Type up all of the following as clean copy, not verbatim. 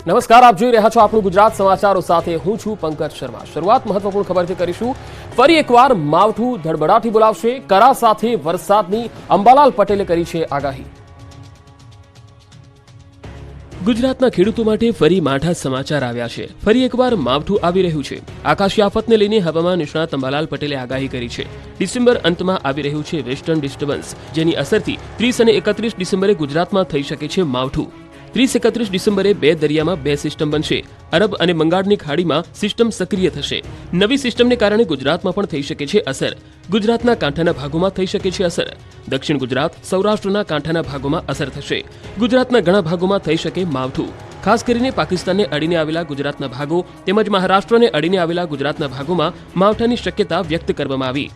નમસ્કાર, આપ જોઈ રહ્યા છો આપણું ગુજરાત સમાચારો સાથે હું છું પંકજ શર્મા। શરૂઆત મહત્વપૂર્ણ ખબરથી કરીશું। ફરી એકવાર માવઠું ધડબડાટી બોલાવશે, કરા સાથે વરસાદની અંબાલાલ પટેલે કરી છે આગાહી। ગુજરાતના ખેડૂતો માટે ફરી માઠા સમાચાર આવ્યા છે। ફરી એકવાર માવઠું આવી રહ્યું છે। આકાશી આફતને લઈને હવામાન નિષ્ણાત અંબાલાલ પટેલે આગાહી કરી છે। ડિસેમ્બર અંતમાં આવી રહ્યું છે વેસ્ટર્ન ડિસ્ટર્બન્સ, જેની અસરથી 30 અને 31 ડિસેમ્બરે ગુજરાતમાં થઈ શકે છે માવઠું। 30-31 ડિસેમ્બરે બે દરિયામાં બે સિસ્ટમ બનશે। અરબ અને બંગાળની ખાડીમાં સિસ્ટમ સક્રિય થશે। નવી સિસ્ટમને કારણે ગુજરાતમાં પણ થઈ શકે છે અસર। ગુજરાતના કાંઠાના ભાગોમાં થઈ શકે છે અસર। દક્ષિણ ગુજરાત, સૌરાષ્ટ્રના કાંઠાના ભાગોમાં અસર થશે। ગુજરાતના ઘણા ભાગોમાં થઈ શકે માવઠું। ખાસ કરીને પાકિસ્તાનને અડીને આવેલા ગુજરાતના ભાગો તેમજ મહારાષ્ટ્રને અડીને આવેલા ગુજરાતના ભાગોમાં માવઠાની શક્યતા વ્યક્ત કરવામાં આવી।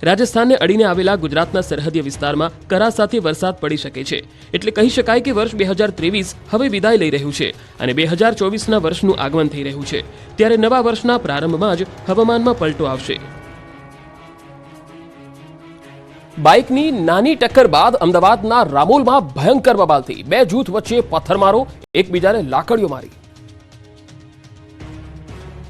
રાજસ્થાનને અડીને આવેલા ગુજરાતના સરહદીય વિસ્તારમાં કરા સાથે વરસાદ પડી શકે છે। એટલે કહી શકાય કે વર્ષ 2023 હવે વિદાય લઈ રહ્યું છે અને 2024ના વર્ષનું આગમન થઈ રહ્યું છે। ત્યારે નવા વર્ષના પ્રારંભમાં જ હવામાનમાં પલટો આવશે। બાઇકની નાની ટક્કર બાદ અમદાવાદના રામોલમાં ભયંકર બબાલથી બે જૂથ વચ્ચે પથ્થરમારો, એકબીજાને લાકડીઓ મારી।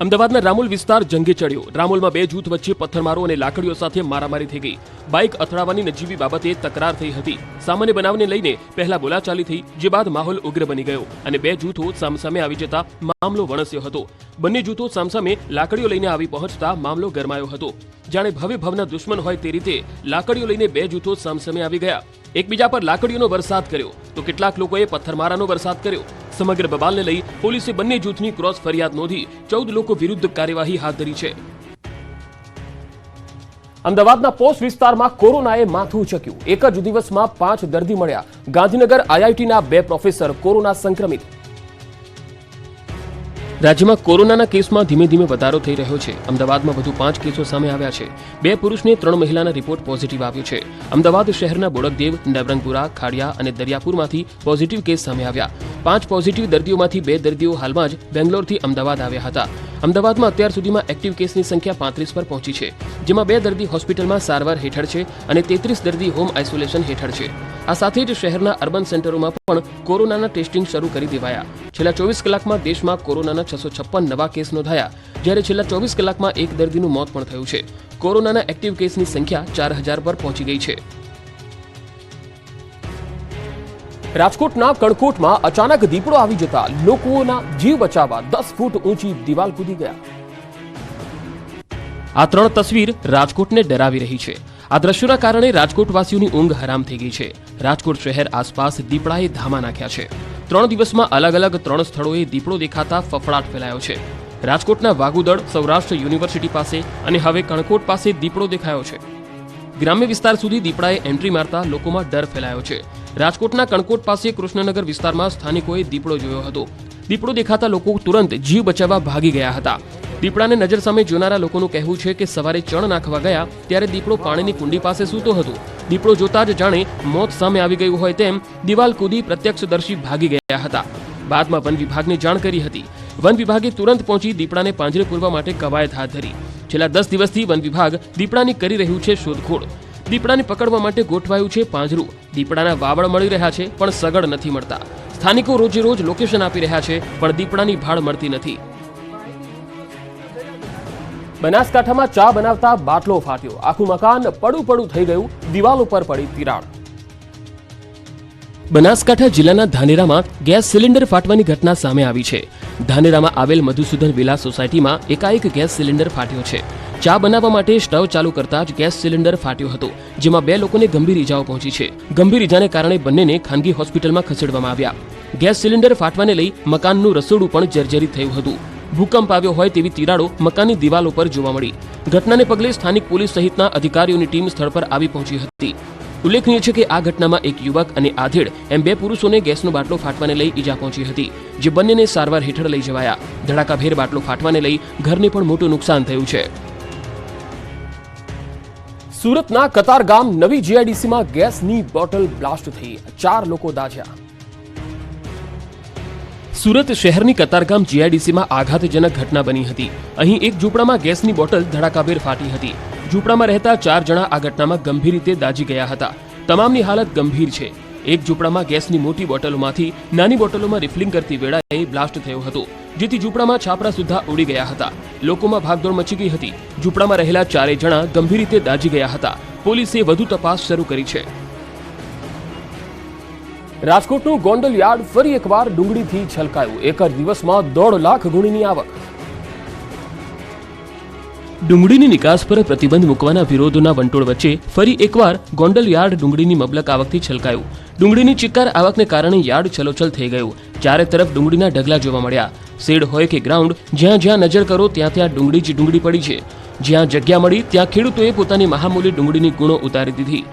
અમદાવાદના રામોલ વિસ્તાર જંગે ચડ્યો। રામોલમાં બે જૂથ વચ્ચે પથ્થરમારો અને લાકડીઓ સાથે મારામારી થઈ ગઈ। બાઇક અથડાવાની નજીવી બાબતે તકરાર થઈ હતી। સામાન્ય બનાવને લઈને પહેલા બોલાચાલી થઈ, જે બાદ માહોલ ઉગ્ર બની ગયો અને બે જૂથો સામસામે આવી જતા મામલો વણસ્યો હતો। બંને જૂથો સામસામે લાકડીઓ લઈને આવી પહોંચતા મામલો ગરમાયો હતો। જાણે ભવે ભવના દુશ્મન હોય તે રીતે લાકડીઓ લઈને બે જૂથો સામસામે આવી ગયા। એકબીજા પર લાકડીઓનો વરસાદ કર્યો તો કેટલાક લોકોએ પથ્થરમારાનો વરસાદ કર્યો। સમગ્ર બબાલને લઈ પોલીસે બંને જૂથની ક્રોસ ફરિયાદ નોંધી 14 લોકો વિરુદ્ધ કાર્યવાહી હાથ ધરી છે। અમદાવાદના પોસ્ટ વિસ્તારમાં કોરોનાએ માથું ઉચક્યું। એક જ દિવસમાં 5 દર્દી મળ્યા। ગાંધીનગર આઈઆઈટીના 2 પ્રોફેસર કોરોના સંક્રમિત। રાજ્યમાં કોરોનાના કેસમાં ધીમે ધીમે વધારો થઈ રહ્યો છે। અમદાવાદમાં વધુ 5 કેસો સામે આવ્યા છે। 2 પુરુષને 3 મહિલાના રિપોર્ટ પોઝિટિવ આવ્યો છે। અમદાવાદ શહેરના બોડકદેવ, નવરંગપુરા, ખાડિયા અને દરિયાપુરમાંથી પોઝિટિવ કેસ સામે આવ્યા। 5 પોઝિટિવ દર્દીઓમાંથી 2 દર્દીઓ હાલમાં જ બેંગ્લોરથી અમદાવાદ આવ્યા હતા। અમદાવાદમાં અત્યાર સુધીમાં એક્ટિવ કેસની સંખ્યા 35 પર પહોંચી છે, જેમાં 2 દર્દી હોસ્પિટલમાં સારવાર હેઠળ છે અને 33 દર્દી હોમ આઇસોલેશન હેઠળ છે। આ સાથે જ શહેરના અર્બન સેન્ટરોમાં પણ કોરોનાના ટેસ્ટિંગ શરૂ કરી દેવાયા। છેલ્લા 24 કલાકમાં દેશમાં કોરોનાના 656 નવા કેસ નોંધાયા, જ્યારે છેલ્લા 24 કલાકમાં એક દર્દીનું મોત પણ થયું છે। કોરોનાના એક્ટિવ કેસની સંખ્યા 4000 પર પહોંચી ગઈ છે। રાજકોટના કણકોટમાં અચાનક દીપડો આવી જતા લોકોના જીવ બચાવવા 10 ફૂટ ઊંચી દિવાલ કૂદી ગયા। આ 3 તસવીર રાજકોટને ડરાવી રહી છે। આ દ્રશ્યોના કારણે રાજકોટવાસીઓની ઊંઘ હરામ થઈ ગઈ છે। રાજકોટ શહેર આસપાસ દીપડાએ ધામા નાખ્યા છે। 3 દિવસમાં અલગ અલગ 3 સ્થળોએ દીપડો દેખાતા ફફડાટ ફેલાયો છે। રાજકોટના વાગુદળ, સૌરાષ્ટ્ર યુનિવર્સિટી પાસે અને હવે કણકોટ પાસે દીપડો દેખાયો છે। ગ્રામ્ય વિસ્તાર સુધી દીપડાએ એન્ટ્રી મારતા લોકોમાં ડર ફેલાયો છે। રાજકોટના કણકોટ પાસે કૃષ્ણનગર વિસ્તારમાં સ્થાનિકોએ દીપડો જોયો હતો। દીપડો દેખાતા લોકો તુરંત જીવ બચાવવા ભાગી ગયા હતા। દીપડાને નજર સામે જોનારા લોકોનું કહેવું છે કે સવારે ચણ નાખવા ગયા ત્યારે દીપડો પાણીની કુંડી પાસે સૂતો હતો। દીપડો જોતા જ જાણે મોત સામે આવી ગયું હોય તેમ દિવાલ કૂદી પ્રત્યક્ષદર્શી ભાગી ગયા હતા। બાદમાં વન વિભાગને જાણ કરી હતી। વન વિભાગે તુરંત પહોંચી દીપડાને પાંજરે પૂરવા માટે કવાયત હાથ ધરી। છેલ્લા 10 દિવસથી વન વિભાગ દીપડાની કરી રહ્યું છે શોધખોળ। દીપડાને પકડવા માટે ગોઠવાયું છે પાંજરું। દીપડાના વાવડ મળી રહ્યા છે પણ સગડ નથી મળતા। સ્થાનિકો રોજે રોજ લોકેશન આપી રહ્યા છે પણ દીપડાની ભાળ મળતી નથી। બનાસકાંઠામાં ચા બનાવતા બાટલો ફાટ્યો। આખું મકાન પડું થઈ ગયું। દિવાલો પર પડી તિરાડ। બનાસકાંઠા જિલ્લાના ધાનેરામાં ગેસ સિલિન્ડર ફાટવાની ઘટના સામે આવી છે। ધાનેરામાં આવેલ મધુસૂદન વિલા સોસાયટીમાં એકાએક ગેસ સિલિન્ડર ફાટ્યો છે। ચા બનાવવા માટે સ્ટવ ચાલુ કરતા જ ગેસ સિલિન્ડર ફાટ્યો હતો, જેમાં 2 લોકોને ગંભીર ઈજાઓ પહોંચી છે। ગંભીર ઈજાને કારણે બંનેને ખાનગી હોસ્પિટલમાં ખસેડવામાં આવ્યા। ગેસ સિલિન્ડર ફાટવાને લઈ મકાનનું રસોડું પણ જર્જરિત થયું હતું। ભૂકંપ આવ્યો હોય તેવી તિરાડો મકાનની દિવાલો પર જોવા મળી। ઘટનાને પગલે સ્થાનિક પોલીસ સહિતના અધિકારીઓની ટીમ સ્થળ પર આવી પહોંચી હતી। ઉલ્લેખનીય છે કે આ ઘટનામાં એક યુવક અને આધેડ એમ 2 પુરુષોને ગેસનો બાટલો ફાટવાને લઈ ઈજા પહોંચી હતી, જે બંનેને સારવાર હેઠળ લઈ જવાયા। ધડાકાભેર બાટલો ફાટવાને લઈ ઘરને પણ મોટું નુકસાન થયું છે। સુરતના કતારગામ નવી જીઆઈડીસીમાં ગેસની બોટલ બ્લાસ્ટ થઈ, 4 લોકો દાઝ્યા। સુરત શહેરની કતારગામ જીઆઈડીસીમાં આઘાતજનક ઘટના બની હતી। અહીં એક ઝૂંપડામાં ગેસની બોટલ ધડાકાભેર ફાટી હતી। ઝૂંપડામાં રહેતા 4 જણા આ ઘટનામાં ગંભીર રીતે દાઝી ગયા હતા। તમામની હાલત ગંભીર છે। એક ઝૂંપડામાં ગેસની મોટી બોટલોમાંથી નાની બોટલોમાં રિફિલિંગ કરતી વેળાએ બ્લાસ્ટ થયો હતો, જેથી ઝૂંપડામાં છાપરા સુદ્ધા ઉડી ગયા હતા. લોકોમાં ભાગદોડ મચી ગઈ હતી. ઝૂંપડામાં રહેલા 4 જણા ગંભીર રીતે દાઝી ગયા હતા. પોલીસે વધુ તપાસ શરૂ કરી છે. રાજકોટનું ગોંડલ યાર્ડ ફરી એકવાર ડુંગળીથી છલકાયું. એક જ દિવસમાં 1.5 લાખ ગુણીની આવક. ડુંગળીની નિકાસ પર પ્રતિબંધ મૂકવાના વિરોધના વંટોળ વચ્ચે ફરી એકવાર ગોંડલ યાર્ડ ડુંગળીની મબલક આવકથી છલકાયું. ડુંગળીની ચિક્કાર આવકને કારણે યાર્ડ છલોછલ થઈ ગયું. ચારે તરફ ડુંગળીના ઢગલા જોવા મળ્યા. શેડ હોય કે ગ્રાઉન્ડ, જ્યાં જ્યાં નજર કરો ત્યાં ત્યાં ડુંગળી જ ડુંગળી પડી છે. જ્યાં જગ્યા મળી ત્યાં ખેડૂતોએ પોતાની મહામૂલી ડુંગળીની ગુણો ઉતારી દીધી.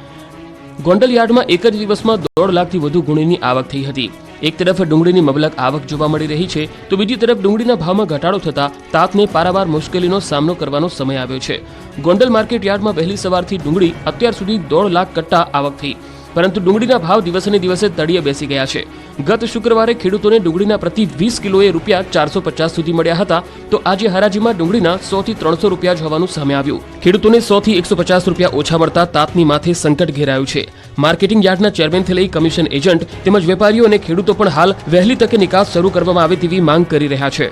ગોંડલ યાર્ડમાં એક જ દિવસમાં 1.5 લાખથી વધુ ગુણીની આવક થઈ હતી. એક તરફ ડુંગળીની મબલક આવક જોવા મળી રહી છે, તો બીજી તરફ ડુંગળીના ભાવમાં ઘટાડો થતા તાતને પારાવાર મુશ્કેલીનો સામનો કરવાનો સમય આવ્યો છે. ગોંડલ માર્કેટ યાર્ડમાં વહેલી સવારથી ડુંગળી અત્યાર સુધી 1.5 લાખ કટ્ટા આવક થઈ, પરંતુ ડુંગળીના ભાવ દિવસને દિવસે તળિયે બેસી ગયા છે. ગત શુક્રવારે ખેડૂતોને ડુંગળીના પ્રતિ 20 કિલોએ ₹450 સુધી મળ્યા હતા, તો આજે હરાજીમાં ડુંગળીના 100 થી 300 રૂપિયા જ હોવાનું સામે આવ્યું. ખેડૂતોને 100 થી 150 રૂપિયા ઓછા મળતા તાતની માથે સંકટ ઘેરાયું છે. માર્કેટિંગ યાર્ડના ચેરમેનથી લઈ કમિશન એજન્ટ તેમજ વેપારીઓ અને ખેડૂતો પણ હાલ વહેલી તકે નિકાસ શરૂ કરવામાં આવે તેવી માંગ કરી રહ્યા છે.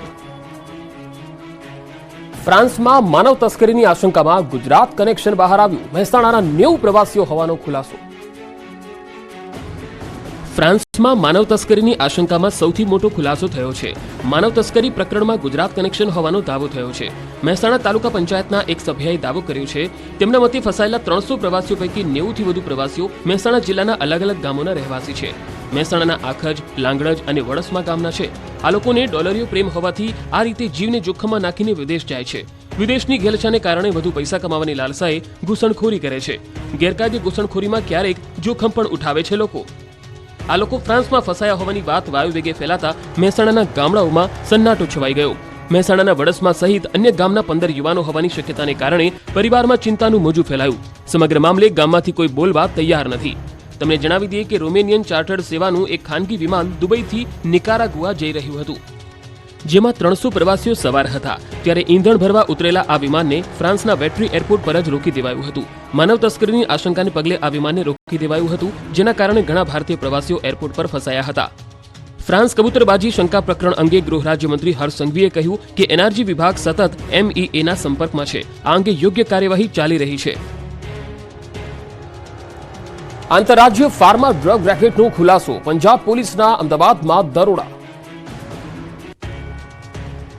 ફ્રાન્સમાં માનવ તસ્કરીની આશંકામાં ગુજરાત કનેક્શન બહાર આવ્યું. મહેસાણાના 90 પ્રવાસીઓ હોવાનો ખુલાસો. ફ્રાન્સમાં માનવ તસ્કરીની આશંકામાં સૌથી મોટો ખુલાસો થયો છે. માનવ તસ્કરી પ્રકરણમાં ગુજરાત કનેક્શન હોવાનો દાવો થયો છે. મહેસાણા તાલુકા પંચાયતના એક સભ્યએ દાવો કર્યો છે. તેમના મતે ફસાયેલા 300 પ્રવાસીઓ પૈકી 90થી વધુ પ્રવાસીઓ મહેસાણા જિલ્લાના અલગ અલગ ગામોના રહેવાસી છે. મહેસાણાના આખજ, લાંગણજ અને વડસમા ગામના છે. આ લોકોને ડોલરીયો પ્રેમ હોવાથી આ રીતે જીવને જોખમમાં નાખીને વિદેશ જાય છે. વિદેશની ઘેલછાને કારણે વધુ પૈસા કમાવાની લાલસાએ ઘૂસણખોરી કરે છે. ગેરકાયદે ઘૂસણખોરીમાં ક્યારેક જોખમ પણ ઉઠાવે છે લોકો. આ લોકો ફ્રાન્સમાં ફસાયા હોવાની વાત વાયુવેગે ફેલાતા મહેસાણાના ગામડાઓમાં સન્નાટો છવાઈ ગયો. મહેસાણાના વડસમા સહિત અન્ય ગામના 15 યુવાનો હોવાની શક્યતાને કારણે પરિવારમાં ચિંતાનું મોજું ફેલાયું. સમગ્ર મામલે ગામમાંથી કોઈ બોલવા તૈયાર નથી. તમને જણાવી દઈએ કે રોમેનિયન ચાર્ટર્ડ સેવાનું એક ખાનગી વિમાન દુબઈથી નિકારાગુઆ જઈ રહ્યું હતું, જેમાં 300 પ્રવાસીઓ સવાર હતા. ત્યારે ઈંધણ ભરવા ઉતરેલા આ વિમાનને ફ્રાન્સના વેટ્રી એરપોર્ટ પર જ રોકી દેવાયું હતું. માનવ તસ્કરીની આશંકાને પગલે આ વિમાનને રોકી દેવાયું હતું, જેના કારણે ઘણા ભારતીય પ્રવાસીઓ એરપોર્ટ પર ફસાયા હતા. ફ્રાન્સ કબૂતરબાજી શંકા પ્રકરણ અંગે ગૃહ રાજ્યમંત્રી હર્ષ સંઘવીએ કહ્યું કે એનઆરજી વિભાગ સતત MEAના સંપર્કમાં છે. આ અંગે યોગ્ય કાર્યવાહી ચાલી રહી છે. આંતરરાજ્ય ફાર્મા ડ્રગ રેકેટનો ખુલાસો. પંજાબ પોલીસના અમદાવાદમાં દરોડા.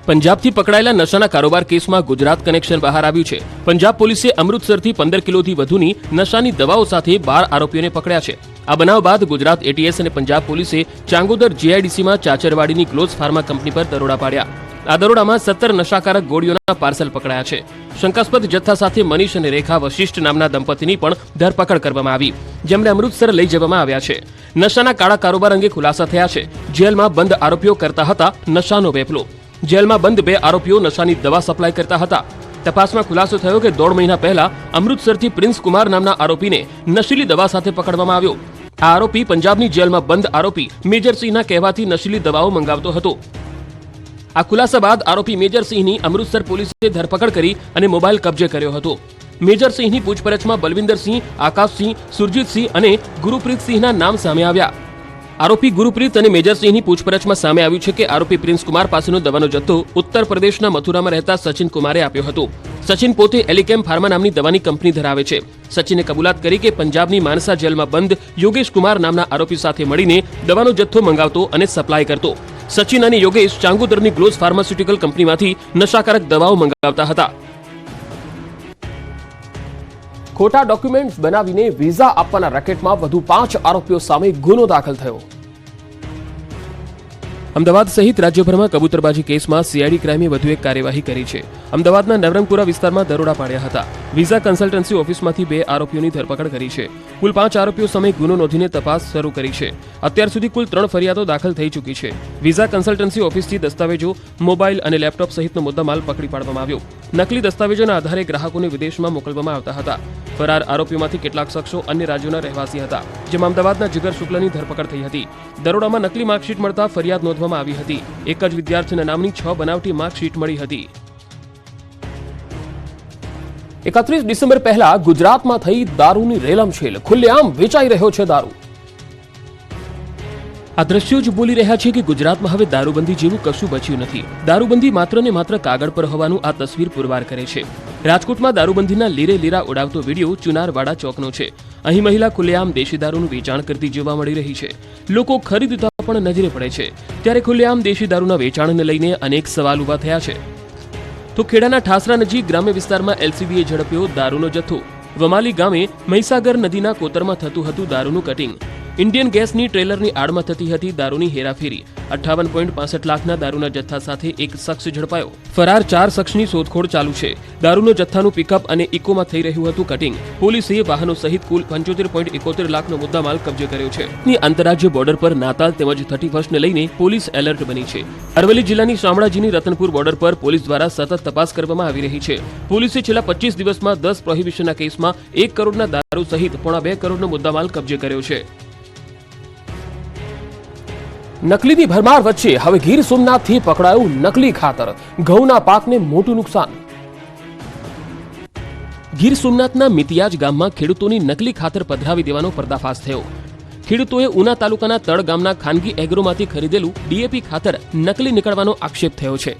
પંજાબથી પકડાયેલા નશાના કારોબાર કેસમાં ગુજરાત કનેક્શન બહાર આવ્યું છે. પંજાબ પોલીસે અમૃતસરથી 15 કિલોથી વધુની નશાની દવાઓ સાથે 12 આરોપીઓને પકડ્યા છે. આ બનાવ બાદ ગુજરાત ATS અને પંજાબ પોલીસે ચાંગોદર GIDCમાં ચાચરવાડીની ગ્લોઝ ફાર્મા કંપની પર દરોડા પાડ્યા. આ દરોડામાં 17 નશાકારક ગોળીઓના પાર્સલ પકડાયા છે. શંકાસ્પદ જથ્થા સાથે મનીષ અને રેખા વશિષ્ઠ નામના દંપતીની પણ ધરપકડ કરવામાં આવી, જેમને અમૃતસર લઈ જવામાં આવ્યા છે. નશાના કાળા કારોબાર અંગે ખુલાસા થયા છે. જેલમાં બંધ આરોપીઓ કરતા હતા નશાનો વેપલો. જેલમાં બંધ 2 આરોપીઓ નશાની દવા સપ્લાય કરતા હતા. તપાસમાં ખુલાસો થયો કે 1.5 મહિના પહેલા અમૃતસરથી પ્રિન્સ કુમાર નામના આરોપીને નશીલી દવા સાથે પકડવામાં આવ્યો. આ આરોપી પંજાબની જેલમાં બંધ આરોપી મેજરસિંહના કહેવાથી નશીલી દવાઓ મંગાવતો હતો. આ ખુલાસા બાદ આરોપી મેજરસિંહની અમૃતસર પોલીસે ધરપકડ કરી અને મોબાઈલ કબજે કર્યો હતો. મેજરસિંહની પૂછપરછમાં બલવિંદરસિંહ, આકાશસિંહ, સુરજીતસિંહ અને ગુરુપ્રીતસિંહના નામ સામે આવ્યા. આરોપી ગુરુપ્રીત અને મેજરસિંહની પૂછપરછમાં સામે આવ્યું છે કે આરોપી પ્રિન્સ કુમાર પાસેનો દવાનો જથ્થો ઉત્તર પ્રદેશના મથુરામાં રહેતા સચિન કુમારે આપ્યો હતો. સચિન પોતે એલિકેમ ફાર્મા નામની દવાની કંપની ધરાવે છે. સચિને કબૂલાત કરી કે પંજાબની માનસા જેલમાં બંધ યોગેશ કુમાર નામના આરોપી સાથે મળીને દવાનો જથ્થો મંગાવતો અને સપ્લાય કરતો. સચિન અને યોગેશ ચાંગોદરની ગ્લોઝ ફાર્માસ્યુટિકલ કંપનીમાંથી નશાકારક દવાઓ મંગાવતા હતા. ખોટા ડોક્યુમેન્ટ્સ બનાવીને વિઝા આપવાના રેકેટમાં વધુ 5 આરોપીઓ સામે ગુનો દાખલ થયો. અમદાવાદ સહિત રાજ્યભરમાં કબૂતરબાજી કેસમાં CID ક્રાઇમે વધુ એક કાર્યવાહી કરી છે. અમદાવાદના નવરંગપુરા વિસ્તારમાં દરોડા પાડ્યા હતા. વિઝા કન્સલ્ટન્સી ઓફિસમાંથી 2 આરોપીઓની ધરપકડ કરી છે. કુલ 5 આરોપીઓ સામે ગુનો નોંધીને તપાસ શરૂ કરી છે. અત્યાર સુધી કુલ 3 ફરિયાદો દાખલ થઈ ચૂકી છે. વિઝા કન્સલ્ટન્સી ઓફિસથી દસ્તાવેજો, મોબાઈલ અને લેપટોપ સહિતનો મુદ્દામાલ પકડી પાડવામાં આવ્યો. નકલી દસ્તાવેજોના આધારે ગ્રાહકોને વિદેશમાં મોકલવામાં આવતા હતા. ફરાર આરોપીઓમાંથી કેટલાક શખ્સો અન્ય રાજ્યોના રહેવાસી હતા, જેમાં અમદાવાદના જીગર શુક્લની ધરપકડ થઈ હતી. દરોડામાં નકલી માર્કશીટ મળતા ફરિયાદ નોંધવામાં આવી હતી. એક જ વિદ્યાર્થીના નામની 6 બનાવટી માર્કશીટ મળી હતી. 31 ડિસેમ્બર પહેલા ગુજરાતમાં થઈ દારૂની રેલમછેલ. ખુલ્લેઆમ વેચાઈ રહ્યો છે દારૂ. આ દ્રશ્યો જ બોલી રહ્યા છે કે ગુજરાતમાં હવે દારૂબંધી જેવું કશું બચ્યું નથી. દારૂબંધી માત્ર ને માત્ર કાગળ પર હોવાનું આ તસવીર પુરવાર કરે છે. રાજકોટમાં દારૂબંધીના લીરે લીરા ઉડાવતો વિડીયો ચુનારવાડા ચોકનો છે. અહીં મહિલા ખુલ્લેઆમ દેશી દારૂનું વેચાણ કરતી જોવા મળી રહી છે. લોકો ખરીદતા પણ નજરે પડે છે. ત્યારે ખુલ્લેઆમ દેશી દારૂના વેચાણને લઈને અનેક સવાલ ઉભા થયા છે. તો ખેડાના ઠાસરા નજીક ગ્રામ્ય વિસ્તારમાં એલસીબીએ ઝડપ્યો દારૂનો જથ્થો. વમાલી ગામે મહીસાગર નદીના કોતરમાં થતું હતું દારૂનું કટિંગ. ઇન્ડિયન ગેસની ટ્રેલરની આડમાં થતી હતી દારૂની હેરાફેરી. 58.65 લાખના દારૂના જથ્થા સાથે એક શખ્સ ઝડપાયો. ફરાર 4 શખ્સની શોધખોળ ચાલુ છે. દારૂનો જથ્થાનું પિકઅપ અને ઇકોમાં થઈ રહ્યું હતું કટિંગ. પોલીસે વાહનો સહિત કુલ 75.71 લાખનો મુદ્દામાલ કબજે કર્યો છે. આંતરરાજ્ય બોર્ડર પર નાતાલ તેમજ 31st ને લઈને પોલીસ એલર્ટ બની છે. અરવલ્લી જિલ્લાની શામળાજીની રતનપુર બોર્ડર પર પોલીસ દ્વારા સતત તપાસ કરવામાં આવી રહી છે. પોલીસે છેલ્લા 25 દિવસમાં 10 પ્રોહિબિશનના કેસમાં 1 કરોડના દારૂ સહિત 2.25 કરોડનો મુદ્દામાલ કબજે કર્યો છે. નકલીની ભરમાર વચ્ચે હવે ગીર સોમનાથથી પકડાયું નકલી ખાતર. ઘઉંના પાકને મોટું નુકસાન. ગીર સોમનાથના મિતિયાજ ગામમાં ખેડૂતોની નકલી ખાતર પધરાવી દેવાનો પર્દાફાશ થયો. ખેડૂતોએ ઉના તાલુકાના તળ ગામના ખાનગી એગ્રોમાંથી ખરીદેલું ડીએપી ખાતર નકલી નીકળવાનો આક્ષેપ થયો છે.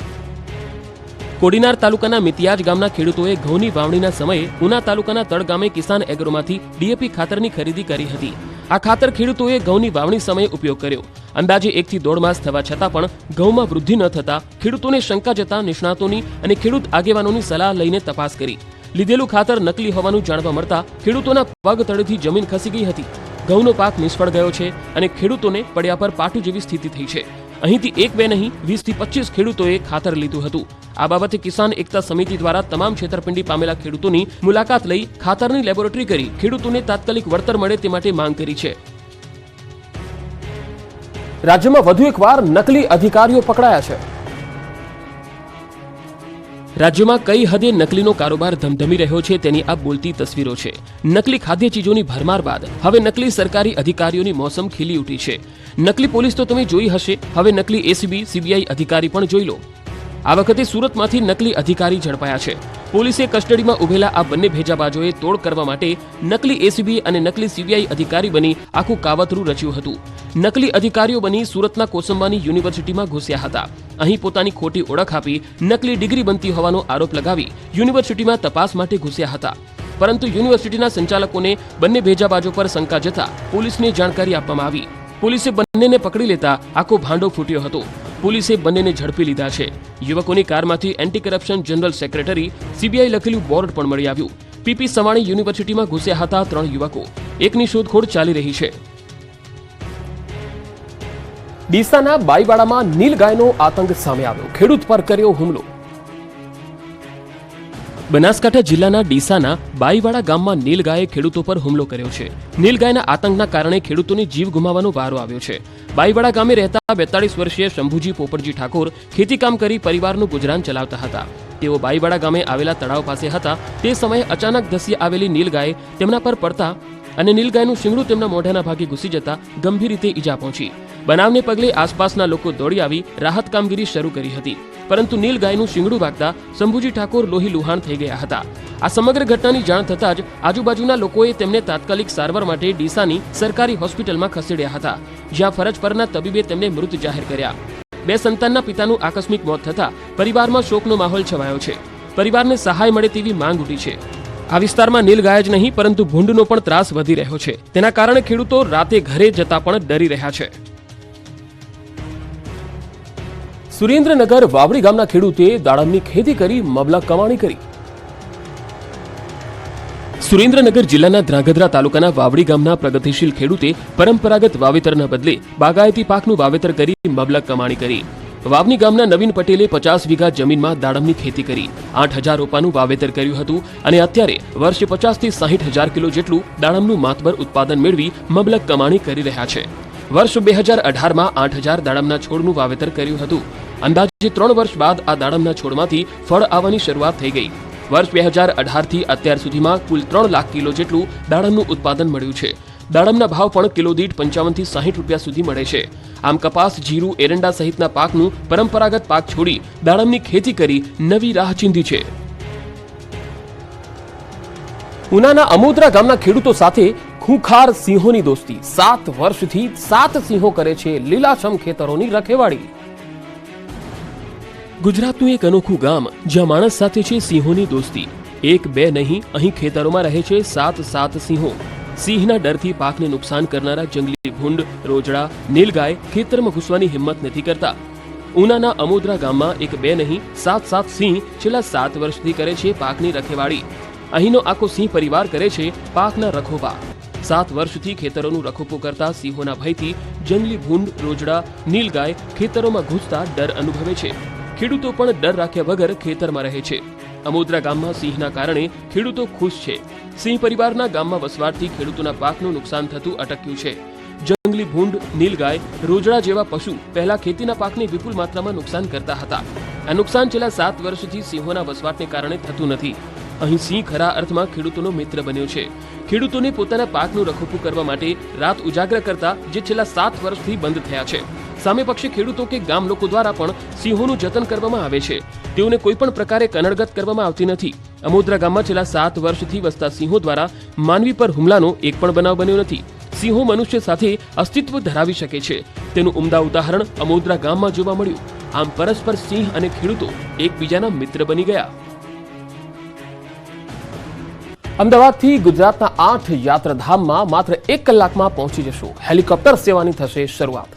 કોડીનાર તાલુકાના મિતિયાજ ગામના ખેડૂતોએ ઘઉંની વાવણીના સમયે ઉના તાલુકાના તળ ગામે કિસાન એગ્રોમાંથી ડીએપી ખાતરની ખરીદી કરી હતી. આ ખાતર ખેડૂતોએ ઘઉંની વાવણી સમયે ઉપયોગ કર્યો. અંદાજે 1 થી 1.5 માસ થવા છતાં પણ ઘઉંમાં વૃદ્ધિ ન થતા ખેડૂતોને શંકા જતા નિષ્ણાતોની અને ખેડૂત આગેવાનોની સલાહ લઈને તપાસ કરી. લીધેલું ખાતર નકલી હોવાનું જાણવા મળતા ખેડૂતોના પગ તળેથી જમીન ખસી ગઈ હતી. ઘઉંનો પાક નિષ્ફળ ગયો છે અને ખેડૂતોને પડ્યા પર પાટું જેવી સ્થિતિ થઈ છે. અહીંથી 1-2 નહીં 20 થી 25 ખેડૂતોએ ખાતર લીધું હતું. આ બાબતે કિસાન એકતા સમિતિ દ્વારા તમામ છેતરપિંડી પામેલા ખેડૂતોની મુલાકાત લઈ ખાતરની લેબોરેટરી કરી ખેડૂતોને તાત્કાલિક વળતર મળે તે માટે માંગ કરી છે. રાજ્યમાં વધુ એકવાર નકલી અધિકારીઓ પકડાયા છે. રાજ્યમાં કઈ હદે નકલીનો કારોબાર ધમધમી રહ્યો છે તેની આ બોલતી તસવીરો છે. નકલી ખાદ્ય ચીજોની ભરમાર બાદ હવે નકલી સરકારી અધિકારીઓની મોસમ ખીલી ઉઠી છે. નકલી પોલીસ તો તમે જોઈ હશે, હવે નકલી એસીબી સીબીઆઈ અધિકારી પણ જોઈ લો. આ વખતે સુરતમાંથી નકલી અધિકારી ઝડપાયા છે. પોલીસે કસ્ટડીમાં ઉભેલા આ બંને ભેજાબાજોએ તોડ કરવા માટે નકલી એસીબી અને નકલી સીબીઆઈ અધિકારી બની આખું કાવતરું રચ્યું હતું. નકલી અધિકારીઓ બની સુરતના કોસંબાની યુનિવર્સિટીમાં ઘૂસ્યા હતા. અહીં પોતાની ખોટી ઓળખ આપી નકલી ડિગ્રી બનતી હોવાનો આરોપ લગાવી યુનિવર્સિટીમાં તપાસ માટે ઘૂસ્યા હતા. પરંતુ યુનિવર્સિટીના સંચાલકોને બંને ભેજાબાજો પર શંકા જતા પોલીસને જાણકારી આપવામાં આવી. પોલીસે બંનેને પકડી લેતા આખો ભાંડો ફૂટ્યો હતો. પોલીસે બંનેને ઝડપી લીધા છે. યુવકોની કારમાંથી anti corruption general secretary CBI લખેલું બોર્ડ પણ મળી આવ્યું. પીપી સવાણી યુનિવર્સિટીમાં ઘૂસ્યા હતા 3 યુવકો. એકની શોધખોળ ચાલી રહી છે. ડીસાના બાઈવાડામાં નીલગાયનો આતંક સામે આવ્યો. ખેડૂત પર કર્યો હુમલો. બનાસકાંઠા જિલ્લાના ડીસાના બાઈવાડા ગામમાં નીલગાયે ખેડૂતો પર હુમલો કર્યો છે. નીલગાયના આતંકના કારણે ખેડૂતોને જીવ ગુમાવવાનો વારો આવ્યો છે. બાઈવાડા ગામે રહેતા 42 વર્ષીય શંભુજી પોપટજી ઠાકોર ખેતીકામ કરી પરિવારનું ગુજરાન ચલાવતા હતા. તેઓ બાઈવાડા ગામે આવેલા તળાવ પાસે હતા. તે સમયે અચાનક ધસી આવેલી નીલગાય તેમના પર પડતા અને નીલગાયનું શિંગડું તેમના મોઢાના ભાગે ઘૂસી જતા ગંભીર રીતે ઈજા પહોંચી. બનાવને પગલે આસપાસના લોકો દોડી આવી રાહત કામગીરી શરૂ કરી હતી. પરંતુ નીલગાયનું શિંગડું વાગતા શંભુજી ઠાકોર લોહી લુહાણ થઈ ગયા હતા. આ સમગ્ર ઘટનાની જાણ થતાં જ આજુબાજુના લોકોએ તેમને તાત્કાલિક સારવાર માટે ડીસાની સરકારી હોસ્પિટલમાં ખસેડ્યા હતા, જ્યાં ફરજ પરના તબીબે તેમને મૃત જાહેર કર્યા. 2 સંતાનના પિતાનું આકસ્મિક મોત થતાં પરિવારમાં શોકનો માહોલ છવાયો છે. પરિવારને સહાય મળે તેવી માંગ ઉઠી છે. આ વિસ્તારમાં નીલગાય જ નહીં પરંતુ ભૂંડનો પણ ત્રાસ વધી રહ્યો છે. તેના કારણે ખેડૂતો રાતે ઘરે જતા પણ ડરી રહ્યા છે. સુરેન્દ્રનગર વાવડી ગામના ખેડૂતે દાડમની ખેતી કરી મબલક કમાણી કરી. સુરેન્દ્રનગર જિલ્લાના ધ્રાંગધ્રા તાલુકાના વાવડી ગામના પ્રગતિશીલ ખેડૂતે પરંપરાગત વાવેતરના બદલે બાગાયતી પાકનું વાવેતર કરી મબલક કમાણી કરી. વાવની ગામના નવીન પટેલે 50 વીઘા જમીનમાં દાડમની ખેતી કરી 8000 રોપાનું વાવેતર કર્યું હતું અને અત્યારે વર્ષે 50 થી 60,000 કિલો જેટલું દાડમનું માતબર ઉત્પાદન મેળવી મબલક કમાણી કરી રહ્યા છે. વર્ષ 2018માં 8000 દાડમના છોડનું વાવેતર કર્યું હતું. અંદાજે 3 વર્ષ બાદ આ દાડમના છોડમાંથી ફળ આવવાની શરૂઆત થઈ ગઈ. વર્ષ 2018થી અત્યાર સુધીમાં કુલ 3 લાખ કિલો જેટલું દાડમનું ઉત્પાદન મળ્યું છે. દાડમના ભાવ પણ કિલો દીઠ 55 થી 60 રૂપિયા સુધી મળે છે. આમ કપાસ, જીરું, એરંડા સહિતના પાકનું પરંપરાગત પાક છોડી દાડમની ખેતી કરી નવી રાહ ચીંધી છે. ઉનાના અમોદરા ગામના ખેડૂતો સાથે ખૂંખાર સિંહોની દોસ્તી 7 વર્ષથી 7 સિંહો કરે છે લીલાછમ ખેતરોની રખેવાળી. ગુજરાતનું એક અનોખું ગામ જ્યાં માણસ સાથે છે સિંહોની દોસ્તી. એક બે નહીં, અહીં ખેતરોમાં રહે છે 7 સિંહો. સિંહના ડરથી પાકને નુકસાન કરનારા જંગલી ભૂંડ, રોજડા, નીલગાય ખેતરમાં ઘૂસવાની હિંમત નથી કરતા. ઉનાના અમોદરા ગામમાં એક બે નહીં 7 સિંહ છેલ્લા 7 વર્ષથી કરે છે પાકની રખેવાળી. અહીંનો આખો સિંહ પરિવાર કરે છે પાકના રખોપા. 7 વર્ષથી ખેતરોનું રખોપો કરતા સિંહોના ભયથી જંગલી ભૂંડ, રોજડા, નીલગાય ખેતરોમાં ઘૂસતા ડર અનુભવે છે. ખેડૂતો પણ ડર રાખ્યા વગર ખેતરમાં રહે છે. અમોદરા ગામમાં સિંહના કારણે ખેડૂતો ખુશ છે. સિંહ પરિવારના ગામમાં વસવાટથી ખેડૂતોના પાકનું નુકસાન થતું અટક્યું છે. જંગલી ભૂંડ, નીલગાય, રોજડા જેવા પશુ પહેલા ખેતીના પાકને વિપુલ માત્રામાં નુકસાન કરતા હતા. આ નુકસાન છેલ્લા 7 વર્ષથી સિંહોના વસવાટને કારણે થતું નથી. અહીં સિંહ ખરા અર્થમાં ખેડૂતોનો મિત્ર બન્યો છે. ખેડૂતોને પોતાના પાકનું રખોપું કરવા માટે રાત ઉજાગર કરતા જે છેલ્લા 7 વર્ષથી બંધ થયા છે. સામે પક્ષે ખેડૂતો કે ગામ લોકો દ્વારા પણ સિંહોનું જતન કરવામાં આવે છે. તેઓને કોઈ પણ પ્રકારે કનડગત કરવામાં આવતી નથી. અમોદરા ગામમાં છેલ્લા 7 વર્ષથી વસતા સિંહો દ્વારા માનવી પર હુમલાનો એક પણ બનાવ બન્યો નથી. સિંહો મનુષ્ય સાથે અસ્તિત્વ ધરાવી શકે છે. તેનું ઉમદા ઉદાહરણ અમોદરા ગામમાં જોવા મળ્યું. આમ પરસ્પર સિંહ અને ખેડૂતો એકબીજાના મિત્ર બની ગયા. અમદાવાદથી ગુજરાતના 8 યાત્રાધામમાં માત્ર 1 કલાકમાં પહોંચી જશો. હેલિકોપ્ટર સેવાની થશે શરૂઆત.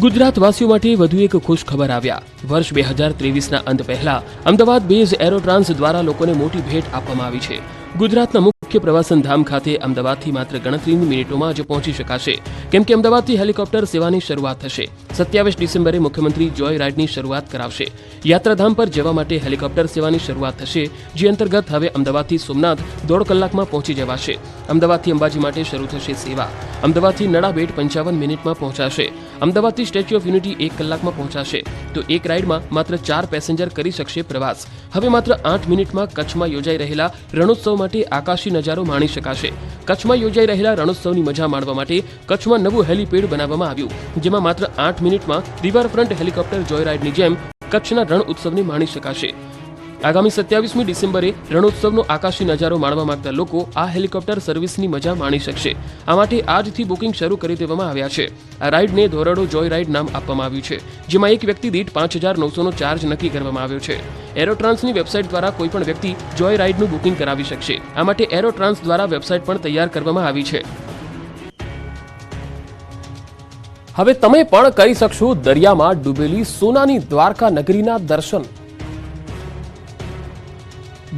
ગુજરાતવાસીઓ માટે વધુ એક ખુશ ખબર આવ્યા. વર્ષ 2023ના અંત પહેલા અમદાવાદ બેઝ એરોટ્રાન્સ દ્વારા લોકોને મોટી ભેટ આપવામાં આવી છે. ગુજરાતના મુખ્ય પ્રવાસન ધામ ખાતે અમદાવાદથી માત્ર ગણતરીની મિનિટોમાં જ પહોંચી શકાશે, કેમ કે અમદાવાદથી હેલિકોપ્ટર સેવાની શરૂઆત થશે. 27 ડિસેમ્બરે મુખ્યમંત્રી જોય રાઇડની શરૂઆત કરાવશે. યાત્રાધામ પર જવા માટે હેલિકોપ્ટર સેવાની શરૂઆત થશે, જે અંતર્ગત હવે અમદાવાદથી સોમનાથ 1.5 કલાકમાં પહોંચી જવાશે. અમદાવાદથી અંબાજી માટે શરૂ થશે સેવા. અમદાવાદથી નડાબેટ 55 મિનિટમાં પહોંચાશે. અમદાવાદથી સ્ટેચ્યુ ઓફ યુનિટી 1 કલાકમાં પહોંચાશે. તો એક રાઇડમાં માત્ર 4 પેસેન્જર કરી શકશે પ્રવાસ. હવે માત્ર 8 મિનિટમાં કચ્છમાં યોજાઈ રહેલા રણોત્સવ માટે આકાશી નજારો માણી શકાશે. કચ્છમાં યોજાઈ રહેલા રણોત્સવની મજા માણવા માટે કચ્છમાં નવું હેલીપેડ બનાવવામાં આવ્યું, જેમાં માત્ર 8 મિનિટમાં રિવરફ્રન્ટ હેલિકોપ્ટર જોય રાઇડની જેમ કચ્છના રણ ઉત્સવને માણી શકાશે. આગામી 27મી ડિસેમ્બરે રણોત્સવનો આકાશી નજારો માણવા માંગતા લોકો આ હેલિકોપ્ટર સર્વિસની મજા માણી શકશે. આ માટે આજથી બુકિંગ શરૂ કરી દેવામાં આવ્યા છે. આ રાઇડને ધોરડો જોય રાઇડ નામ આપવામાં આવ્યું છે, જેમાં એક વ્યક્તિ દીઠ 5,900નો ચાર્જ નક્કી કરવામાં આવ્યો છે. એરોટ્રાન્સની વેબસાઇટ દ્વારા કોઈપણ વ્યક્તિ જોય રાઇડનું બુકિંગ કરાવી શકશે. આ માટે એરોટ્રાન્સ દ્વારા વેબસાઇટ પણ તૈયાર કરવામાં આવી છે. હવે તમે પણ કરી શકશો દરિયામાં ડૂબેલી સોનાની દ્વારકા નગરીના દર્શન.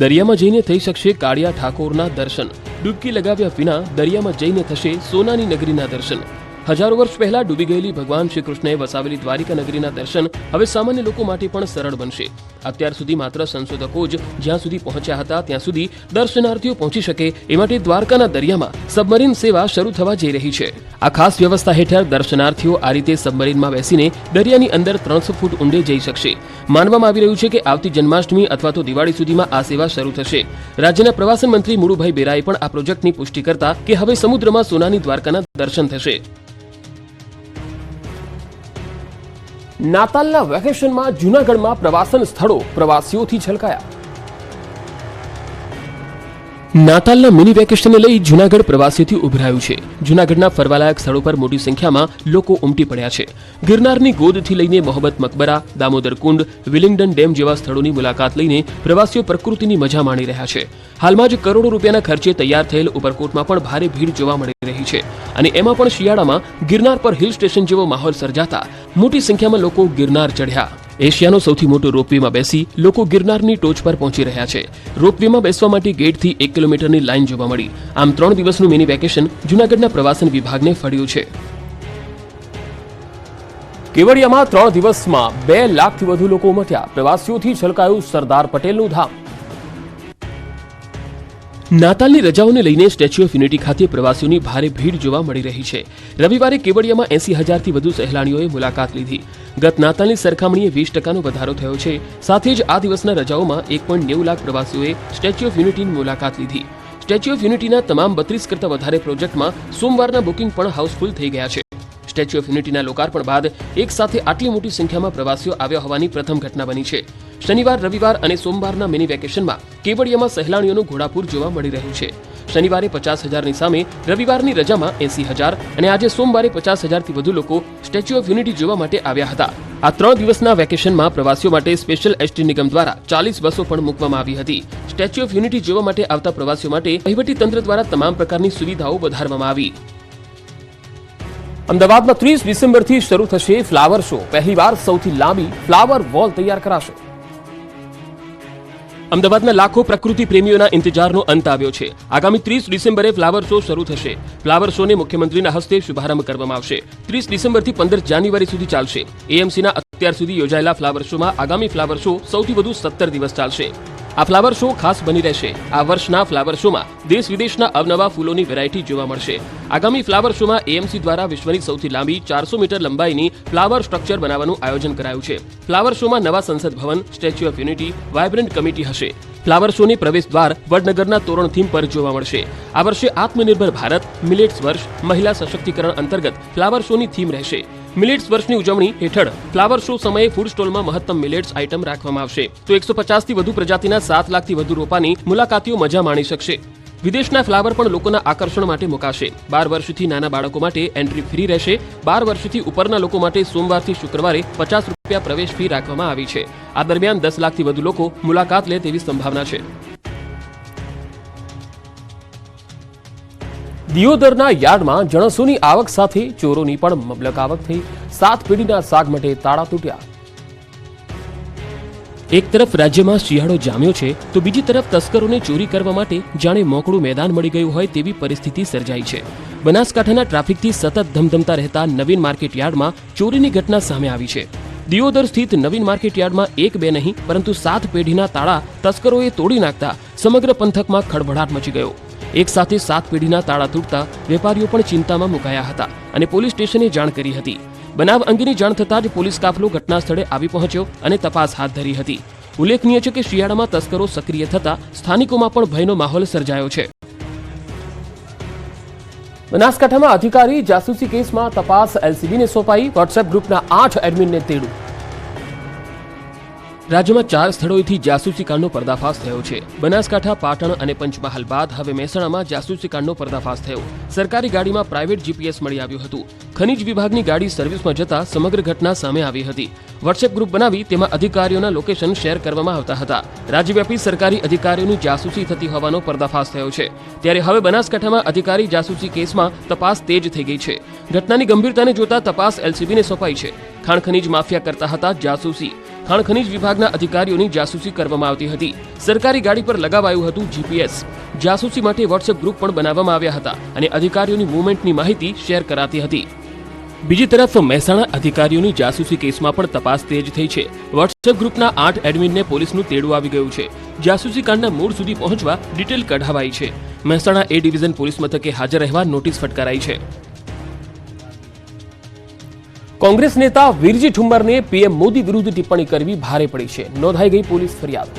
દરિયામાં જઈને થઈ શકશે કાળિયા ઠાકોરના દર્શન. ડૂબકી લગાવ્યા વિના દરિયામાં જઈને થશે સોનાની નગરીના દર્શન. હજારો વર્ષ પહેલા ડૂબી ગયેલી ભગવાન શ્રી કૃષ્ણએ વસાવેલી દ્વારિકા નગરીના દર્શન હવે સામાન્ય લોકો માટે પણ સરળ બનશે. અત્યાર સુધી માત્ર સંશોધકો જ જ્યાં સુધી પહોંચ્યા હતા ત્યાં સુધી દર્શનાર્થીઓ પહોંચી શકે એ માટે દ્વારકાના દરિયામાં સબમરીન સેવા શરૂ થવા જઈ રહી છે. આ ખાસ વ્યવસ્થા હેઠળ દર્શનાર્થીઓ આ રીતે સબમરીનમાં બેસીને દરિયાની અંદર 300 ફૂટ ઊંડે જઈ શકશે. માનવામાં આવી રહ્યું છે કે આવતી જન્માષ્ટમી અથવા તો દિવાળી સુધીમાં આ સેવા શરૂ થશે. રાજ્યના પ્રવાસન મંત્રી મુળુભાઈ બેરાએ પણ આ પ્રોજેક્ટની પુષ્ટિ કરતા કે હવે સમુદ્રમાં સોનાની દ્વારકાના દર્શન થશે. નાતાલના વેકેશનમાં જૂનાગઢમાં પ્રવાસન સ્થળો પ્રવાસીઓથી છલકાયા. નાતાલના મિની વેકેશનને લઈ જૂનાગઢ પ્રવાસીઓથી ઉભરાયું છે. જૂનાગઢના ફરવાલાયક સ્થળો પર મોટી સંખ્યામાં લોકો ઉમટી પડ્યા છે. ગિરનારની ગોદથી લઈને મોહબ્બત મકબરા, દામોદર કુંડ, વિલિંગડન ડેમ જેવા સ્થળોની મુલાકાત લઈને પ્રવાસીઓ પ્રકૃતિની મજા માણી રહ્યા છે. હાલમાં જ કરોડો રૂપિયાના ખર્ચે તૈયાર થયેલ ઉપરકોટમાં પણ ભારે ભીડ જોવા મળી રહી છે. અને એમાં પણ શિયાળામાં ગિરનાર પર હિલ સ્ટેશન જેવો માહોલ સર્જાતા મોટી સંખ્યામાં લોકો ગિરનાર ચઢ્યા. એશિયાનો સૌથી મોટો રોપવેમાં બેસી લોકો ગિરનારની ટોચ પર પહોંચી રહ્યા છે. રોપવેમાં બેસવા માટે ગેટથી 1 કિલોમીટરની લાઈન જોવા મળી. આમ 3 દિવસનું મિની વેકેશન જૂનાગઢના પ્રવાસન વિભાગને ફળ્યું છે. કેવડિયામાં 3 દિવસમાં 2 લાખથી વધુ લોકો ઉમટ્યા. પ્રવાસીઓથી છલકાયું સરદાર પટેલનું ધામ. નાતાલની રજાઓને લઈને સ્ટેચ્યુ ઓફ યુનિટી ખાતે પ્રવાસીઓની ભારે ભીડ જોવા મળી રહી છે. રવિવારે કેવડિયામાં 80,000થી વધુ સહેલાણીઓએ મુલાકાત લીધી. ગત નાતાલની સરખામણીએ 20% વધારો થયો છે. સાથે જ આ દિવસના રજાઓમાં 1.9 લાખ પ્રવાસીઓએ સ્ટેચ્યુ ઓફ યુનિટીની મુલાકાત લીધી. સ્ટેચ્યુ ઓફ યુનિટીના તમામ 32 કરતા વધારે પ્રોજેક્ટમાં સોમવારના બુકિંગ પણ હાઉસફુલ થઈ ગયા છે. સ્ટેચ્યુ ઓફ યુનિટીના લોકાર્પણ બાદ એક સાથે આટલી મોટી સંખ્યામાં પ્રવાસીઓ આવ્યા હોવાની પ્રથમ ઘટના બની છે. શનિવાર, રવિવાર અને સોમવારના મિની વેકેશનમાં કેવડિયામાં સહેલાણીઓનું ઘોડાપૂર જોવા મળી રહ્યું છે. શનિવારે 50,000ની સામે રવિવારની રજામાં 80,000 અને આજે સોમવારે 50,000થી વધુ લોકો સ્ટેચ્યુ ઓફ યુનિટી જોવા માટે આવ્યા હતા. આ 3 દિવસના વેકેશનમાં પ્રવાસીઓ માટે સ્પેશિયલ એસટી નિગમ દ્વારા 40 બસો પણ મૂકવામાં આવી હતી. સ્ટેચ્યુ ઓફ યુનિટી જોવા માટે આવતા પ્રવાસીઓ માટે વહીવટીતંત્ર દ્વારા તમામ પ્રકારની સુવિધાઓ વધારવામાં આવી. અમદાવાદમાં 30 ડિસેમ્બરથી શરૂ થશે ફ્લાવર શો. પહેલીવાર સૌથી લાંબી ફ્લાવર વોલ તૈયાર કરાશે. અમદાવાદના લાખો પ્રકૃતિ પ્રેમીઓના ઇંતજારનો અંત આવ્યો છે. આગામી 30 ડિસેમ્બરે ફ્લાવર શો શરૂ થશે. ફ્લાવર શોને મુખ્યમંત્રીના હસ્તે શુભારંભ કરવામાં આવશે. 30 ડિસેમ્બરથી 15 જાન્યુઆરી સુધી ચાલશે. એએમસીના અત્યાર સુધી યોજાયેલા ફ્લાવર શોમાં આગામી ફ્લાવર શો સૌથી વધુ 17 દિવસ ચાલશે. આ ફ્લાવર શો ખાસ બની રહેશે. આ વર્ષના ફ્લાવર શોમાં દેશ વિદેશના અવનવા ફૂલોની વેરાયટી જોવા મળશે. આગામી ફ્લાવર શોમાં એએમસી દ્વારા વિશ્વની સૌથી લાંબી 400 મીટર લંબાઈની ફ્લાવર સ્ટ્રક્ચર બનાવવાનું આયોજન કરાયું છે. ફ્લાવર શોમાં નવા Sansad Bhavan, Statue of Unity, vibrant committee હશે. ફ્લાવર શોની પ્રવેશ દ્વાર વડનગરના તોરણ થીમ પર જોવા મળશે. આ વર્ષે આત્મનિર્ભર ભારત મિલેટ્સ વર્ષ મહિલા સશક્તિકરણ અંતર્ગત ફ્લાવર શોની થીમ રહેશે. મિલેટ્સ વર્ષની ઉજવણી હેઠળ ફ્લાવર શો સમયે ફૂડ સ્ટોલમાં મહત્તમ મિલેટ્સ આઇટમ રાખવામાં આવશે. તો 150થી વધુ પ્રજાતિના 7 લાખથી વધુ રોપાની મુલાકાતીઓ મજા માણી શકશે. વિદેશના ફ્લાવર પણ લોકોના આકર્ષણ માટે મુકાશે. 12 વર્ષથી નાના બાળકો માટે એન્ટ્રી ફ્રી રહેશે. 12 વર્ષથી ઉપરના લોકો માટે સોમવારથી શુક્રવારે ₹50 પ્રવેશ ફી રાખવામાં આવી છે. આ દરમિયાન 10 લાખથી વધુ લોકો મુલાકાત લે તેવી સંભાવના છે. દિયોદરના યાર્ડમાં જણસોની આવક સાથે ચોરોની પણ મબલક આવક થઈ. 7 પેઢીના શાક માટે તાળા તૂટ્યા. એક તરફ રાજ્યમાં શિયાળો જામ્યો છે તો બીજી તરફ તસ્કરોને ચોરી કરવા માટે જાણે મોકળું મેદાન મળી ગયું હોય તેવી પરિસ્થિતિ સર્જાઈ છે. બનાસકાંઠાના ટ્રાફિકથી સતત ધમધમતા રહેતા નવીન માર્કેટ યાર્ડમાં ચોરીની ઘટના સામે આવી છે. દિયોદર સ્થિત નવીન માર્કેટ યાર્ડમાં 1-2 નહીં પરંતુ 7 પેઢીના તાળા તસ્કરોએ તોડી નાખતા સમગ્ર પંથકમાં ખળભળાટ મચી ગયો. એક સાથે 7 પેઢીના તાળા તૂટતા વેપારીઓ પણ ચિંતામાં મુકાયા હતા અને પોલીસ સ્ટેશને જાણ કરી હતી. બનાવ અંગેની જાણ થતાં જ પોલીસ કાફલો ઘટના સ્થળે આવી પહોંચ્યો અને તપાસ હાથ ધરી હતી. ઉલ્લેખનીય છે કે શિયાળામાં તસ્કરો સક્રિય થતા સ્થાનિકોમાં પણ ભયનો માહોલ સર્જાયો છે. બનાસકાંઠામાં અધિકારી જાસૂસી કેસમાં તપાસ એલસીબીને સોંપાઈ. વોટ્સએપ ગ્રુપના 8 એડમિનને તેડું. રાજ્યમાં 4 સ્થળોએથી જાસૂસી કાંડનો પર્દાફાશ થયો છે. બનાસકાંઠા, પાટણ અને પંચમહાલ બાદ હવે મહેસાણામાં જાસૂસી કાંડનો પર્દાફાશ થયો. સરકારી ગાડીમાં પ્રાઇવેટ જીપીએસ મળી આવ્યું હતું. ખનીજ વિભાગની ગાડી સર્વિસમાં જતા સમગ્ર ઘટના સામે આવી હતી. વોટ્સએપ ગ્રુપ બનાવી તેમાં અધિકારીઓના લોકેશન શેર કરવામાં આવતા હતા. રાજ્યવ્યાપી સરકારી અધિકારીઓની જાસૂસી થતી હોવાનો પર્દાફાશ થયો છે. ત્યારે હવે બનાસકાંઠામાં અધિકારી જાસૂસી કેસમાં તપાસ તેજ થઈ ગઈ છે. ઘટનાની ગંભીરતાને જોતા તપાસ એલસીબીને સોંપાઈ છે. ખાણ ખનીજ માફિયા કરતા હતા જાસૂસી. ખાણ ખનીજ વિભાગના અધિકારીઓની જાસૂસી કરવામાં આવતી હતી. સરકારી ગાડી પર લગાવાયું હતું જીપીએસ. જાસૂસી માટે વોટ્સએપ ગ્રુપ પણ બનાવવામાં આવ્યા હતા અને અધિકારીઓની મૂવમેન્ટની માહિતી શેર કરાતી હતી. બીજી તરફ મહેસાણા અધિકારીઓની જાસૂસી કેસમાં પણ તપાસ તેજ થઈ છે. વોટ્સએપ ગ્રુપના 8 એડમિનને પોલીસનું તેડું આવી ગયું છે. જાસૂસી કાંડના મૂળ સુધી પહોંચવા ડિટેલ કઢાવાઈ છે. મહેસાણા એ ડિવિઝન પોલીસ મથકે હાજર રહેવા નોટિસ ફટકારાઈ છે. કોંગ્રેસ નેતા વિરજી ઠુમ્મરને પીએમ મોદી વિરુદ્ધ ટિપ્પણી કરવી ભારે પડી છે. નોંધાઈ ગઈ પોલીસ ફરિયાદ.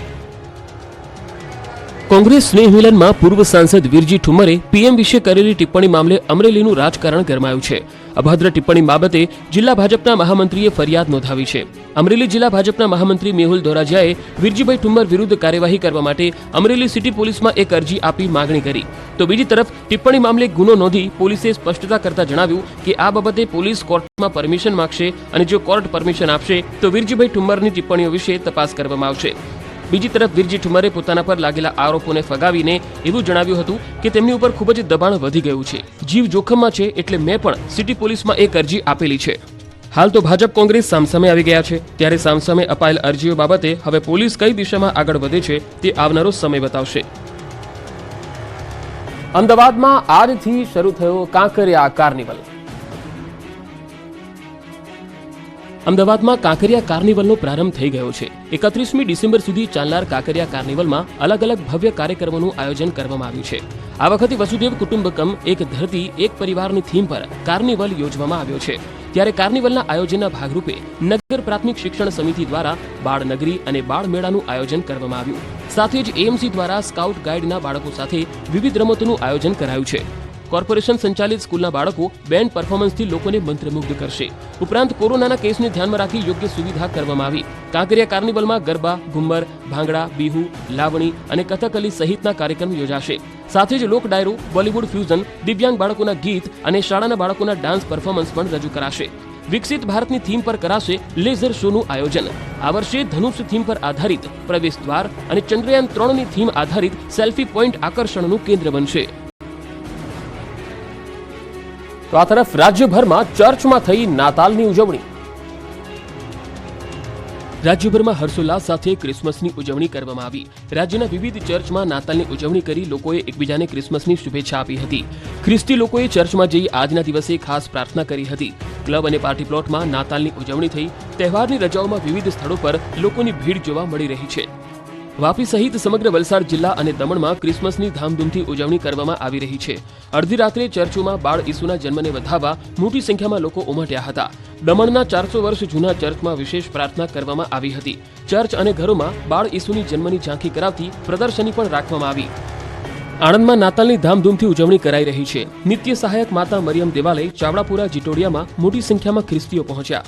કોંગ્રેસ સ્નેહ મિલનમાં પૂર્વ સાંસદ વિરજી ઠુમ્મરે પીએમ વિશે કરેલી ટિપ્પણી મામલે અમરેલીનું રાજકારણ ગરમાયું છે. અભદ્ર ટિપ્પણી બાબતે જિલ્લા ભાજપના મહામંત્રીએ ફરિયાદ નોંધાવી છે. અમરેલી જિલ્લા ભાજપના મહામંત્રી મેહુલ ધોરાજીયાએ વિરજીભાઈ ઠુમ્મર વિરુદ્ધ કાર્યવાહી કરવા માટે અમરેલી સિટી પોલીસમાં એક અરજી આપી માગણી કરી. તો બીજી તરફ ટિપ્પણી મામલે ગુનો નોંધી પોલીસે સ્પષ્ટતા કરતા જણાવ્યું કે આ બાબતે પોલીસ કોર્ટમાં પરમિશન માંગશે અને જો કોર્ટ પરમિશન આપશે તો વિરજીભાઈ ઠુમ્મરની ટિપ્પણીઓ વિશે તપાસ કરવામાં આવશે. બીજી તરફ વિરજી ઠુમ્મરે પોતાના પર લાગેલા આરોપોને ફગાવીને એવું જણાવ્યું હતું કે તેમની ઉપર ખૂબ જ દબાણ વધી ગયું છે. જીવ જોખમમાં છે એટલે મેં પણ સિટી પોલીસમાં એક અરજી આપેલી છે. હાલ તો ભાજપ કોંગ્રેસ સામસામે આવી ગયા છે. ત્યારે સામસામે અપાયેલ અરજીઓ બાબતે હવે પોલીસ કઈ દિશામાં આગળ વધે છે તે આવનારો સમય બતાવશે. અમદાવાદમાં આજથી શરૂ થયો કાંકરિયા કાર્નિવલ. અમદાવાદમાં કાંકરિયા કાર્નિવલનો પ્રારંભ થઈ ગયો છે. 31મી ડિસેમ્બર સુધી ચાલનાર કાંકરિયા કાર્નિવલમાં અલગ અલગ ભવ્ય કાર્યક્રમોનું આયોજન કરવામાં આવ્યું છે. આ વખતે વસુદેવ કુટુંબકમ એક ધરતી એક પરિવારની થીમ પર કાર્નિવલ યોજવામાં આવ્યો છે. ત્યારે કાર્નિવલના આયોજનના ભાગરૂપે નગર પ્રાથમિક શિક્ષણ સમિતિ દ્વારા બાળનગરી અને બાળમેળાનું આયોજન કરવામાં આવ્યું. સાથે જ એએમસી દ્વારા સ્કાઉટ ગાઈડના બાળકો સાથે વિવિધ રમતોનું આયોજન કરાયું છે. કોર્પોરેશન સંચાલિત સ્કૂલના બાળકો બેન્ડ પરફોર્મન્સથી લોકોને મંત્રમુગ્ધ કરશે. ઉપરાંત કોરોનાના કેસને ધ્યાનમાં રાખી યોગ્ય સુવિધા કરવામાં આવી. કાંકરિયા કાર્નિવલમાં ગરબા, ઘુમ્મર, ભાંગડા, બિહુ, લાવણી અને કથકલી સહિતના કાર્યક્રમ યોજાશે. સાથે જ લોક ડાયરો, બોલિવૂડ ફ્યુઝન, દિવ્યાંગ બાળકોના ગીત અને શાળાના બાળકોના ડાન્સ પરફોર્મન્સ પણ રજૂ કરાશે. વિકસિત ભારતની થીમ પર કરાશે લેઝર શોનું આયોજન. આ વર્ષે ધનુષ થીમ પર આધારિત પ્રવેશ દ્વાર અને ચંદ્રયાન 3ની થીમ આધારિત સેલ્ફી પોઈન્ટ આકર્ષણનું કેન્દ્ર બનશે. તો આ તરફ રાજ્યભરમાં ચર્ચમાં થઈ નાતાલની ઉજવણી. રાજ્યભરમાં હર્ષોલ્લાસ સાથે ક્રિસમસની ઉજવણી કરવામાં આવી. રાજ્યના વિવિધ ચર્ચમાં નાતાલની ઉજવણી કરી લોકોએ એકબીજાને ક્રિસમસની શુભેચ્છા આપી હતી. ખ્રિસ્તી લોકોએ ચર્ચમાં જઈ આજના દિવસે ખાસ પ્રાર્થના કરી હતી. ક્લબ અને પાર્ટી પ્લોટમાં નાતાલની ઉજવણી થઈ. તહેવારની રજાઓમાં વિવિધ સ્થળો પર લોકોની ભીડ જોવા મળી રહી છે. વાપી સહિત સમગ્ર વલસાડ જિલ્લા અને દમણમાં ક્રિસમસની ધામધૂમથી ઉજવણી કરવામાં આવી રહી છે. અડધી રાત્રે ચર્ચોમાં બાળ ઈસુના જન્મને વધાવવા મોટી સંખ્યામાં લોકો ઉમટ્યા હતા. દમણના 400 વર્ષ જૂના ચર્ચમાં વિશેષ પ્રાર્થના કરવામાં આવી હતી. ચર્ચ અને ઘરોમાં બાળ ઈસુની જન્મની ઝાંખી કરાવતી પ્રદર્શની પણ રાખવામાં આવી. આણંદમાં નાતાલની ધામધૂમથી ઉજવણી કરાઈ રહી છે. નિત્ય સહાયક માતા મરિયમ દેવાલય ચાવડાપુરા જીટોડિયામાં મોટી સંખ્યામાં ખ્રિસ્તીઓ પહોંચ્યા.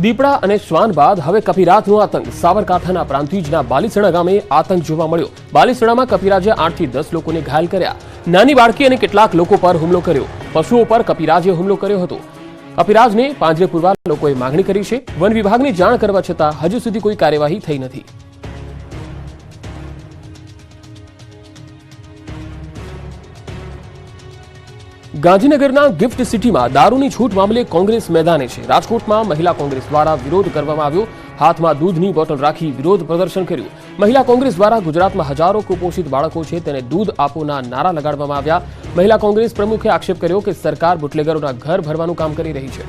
દીપડા અને શ્વાન બાદ હવે કપિરાજનો આતંક. સાબરકાંઠાના પ્રાંતિજના બાલીસણા ગામે આતંક જોવા મળ્યો. બાલીસણામાં કપિરાજે 8 થી 10 લોકોને ઘાયલ કર્યા. નાની બાળકી અને કેટલાક લોકો પર હુમલો કર્યો. પશુઓ પર કપિરાજે હુમલો કર્યો હતો. કપિરાજને પાંજરે પૂરવા લોકોએ માંગણી કરી છે. વન વિભાગને જાણ કરવા છતાં હજુ સુધી કોઈ કાર્યવાહી થઈ નથી. ગાંધીનગરના ગિફ્ટ સિટીમાં દારૂની છૂટ મામલે કોંગ્રેસ મેદાને છે. રાજકોટમાં મહિલા કોંગ્રેસ દ્વારા વિરોધ કરવામાં આવ્યો. હાથમાં દૂધની બોટલ રાખી વિરોધ પ્રદર્શન કર્યું. મહિલા કોંગ્રેસ દ્વારા ગુજરાતમાં હજારો કુપોષિત બાળકો છે તેને દૂધ આપોના નારા લગાડવામાં આવ્યા. મહિલા કોંગ્રેસ પ્રમુખે આક્ષેપ કર્યો કે સરકાર બુટલેગરોના ઘર ભરવાનું કામ કરી રહી છે.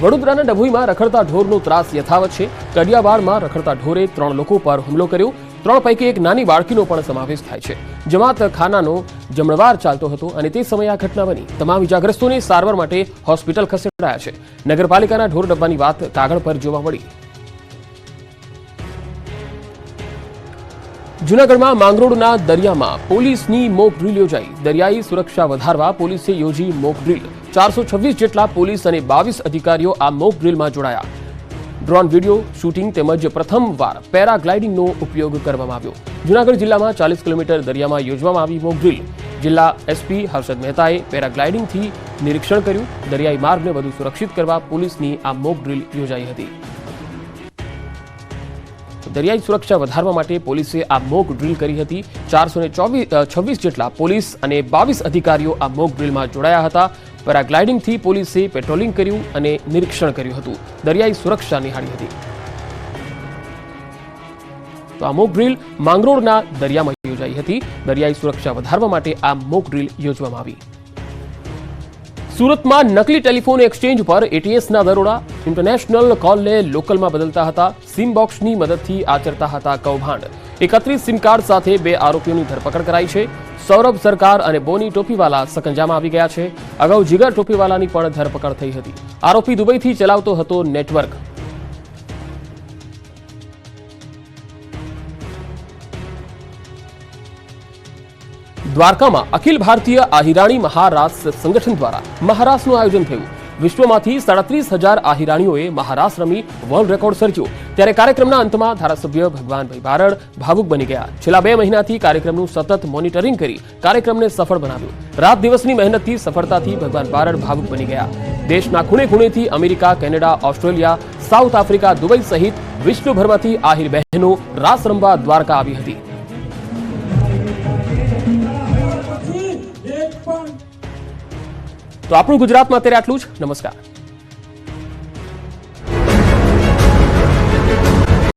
વડોદરાના ડભોઈમાં રખડતા ઢોરનો ત્રાસ યથાવત છે. કડિયાવાડમાં રખડતા ઢોરે 3 લોકો પર હુમલો કર્યો. 3 પૈકી એક નાની બાળકીનો પણ સમાવેશ થાય છે. જમાત ખાનાનો જમણવાર ચાલતો હતો અને તે સમયે આ ઘટના બની. તમામ ઇજાગ્રસ્તોને સારવાર માટે હોસ્પિટલ ખસેડાયા છે. નગરપાલિકાના ઢોર ડબ્બાની વાત કાગળ પર જોવા મળી. જૂનાગઢમાં માંગરોળના દરિયામાં પોલીસની મોક ડ્રીલ યોજાઈ. દરિયાઈ સુરક્ષા વધારવા પોલીસે યોજી મોક ડ્રીલ. 426 જેટલા પોલીસ અને 22 અધિકારીઓ આ મોક ડ્રીલમાં જોડાયા. ડ્રોન વિડીયો શૂટિંગ તેમજ પ્રથમવાર પેરાગ્લાઇડિંગનો ઉપયોગ કરવામાં આવ્યો. જૂનાગઢ જિલ્લામાં 40 કિલોમીટર દરિયામાં યોજવામાં આવી મોક ડ્રીલ. જિલ્લા એસપી હર્ષદ મહેતાએ પેરાગ્લાઇડિંગથી નિરીક્ષણ કર્યું. દરિયાઈ માર્ગને વધુ સુરક્ષિત કરવા પોલીસની આ મોક ડ્રીલ યોજાઈ હતી. દરિયાઈ સુરક્ષા વધારવા માટે પોલીસે આ મોક ડ્રીલ કરી હતી. 426 જેટલા પોલીસ અને 22 અધિકારીઓ આ મોક ડ્રીલમાં જોડાયા હતા. પેરાગ્લાઇડિંગથી પોલીસે પેટ્રોલિંગ કર્યું અને નિરીક્ષણ કર્યું હતું. દરિયાઈ સુરક્ષા નિહાળી હતી. તો આ મોક ડ્રીલ માંગરોળના દરિયામાં યોજાઈ હતી. દરિયાઈ સુરક્ષા વધારવા માટે આ મોક ડ્રીલ યોજવામાં આવી. સુરતમાં નકલી ટેલિફોન એક્સચેન્જ પર એટીએસના દરોડા. ઇન્ટરનેશનલ કોલને લોકલમાં બદલતા હતા. સિમ બોક્સની મદદથી આચરતા હતા કૌભાંડ. 31 સિમ કાર્ડ સાથે 2 આરોપીઓની ધરપકડ કરાઈ છે. સૌરભ સરકાર અને બોની ટોપીવાલા સકંજામાં આવી ગયા છે. અગાઉ જીગર ટોપીવાલાની પણ ધરપકડ થઈ હતી. આરોપી દુબઈથી ચલાવતો હતો નેટવર્ક. દ્વારકામાં અખિલ ભારતીય આહિરાણી મહારાસ સંગઠન દ્વારા મહારાસનું આયોજન થયું. વિશ્વમાંથી 37,000 આહિરાણીઓએ મહારાસ રમી વર્લ્ડ રેકોર્ડ સર્જ્યો. ત્યારે કાર્યક્રમના અંતમાં ધારાસભ્ય ભગવાનભાઈ બારડ ભાવુક બની ગયા. છેલ્લા 2 મહિનાથી કાર્યક્રમનું સતત મોનિટરિંગ કરી કાર્યક્રમને સફળ બનાવ્યો. રાત દિવસની મહેનતથી સફળતાથી ભગવાન બારડ ભાવુક બની ગયા. દેશના ખૂણે ખૂણેથી America, Canada, Australia, South Africa, Dubai સહિત વિશ્વભરમાંથી આહિર બહેનો રાસ રમવા દ્વારકા આવી હતી. તો આપણું ગુજરાતમાં અત્યારે આટલું જ. નમસ્કાર.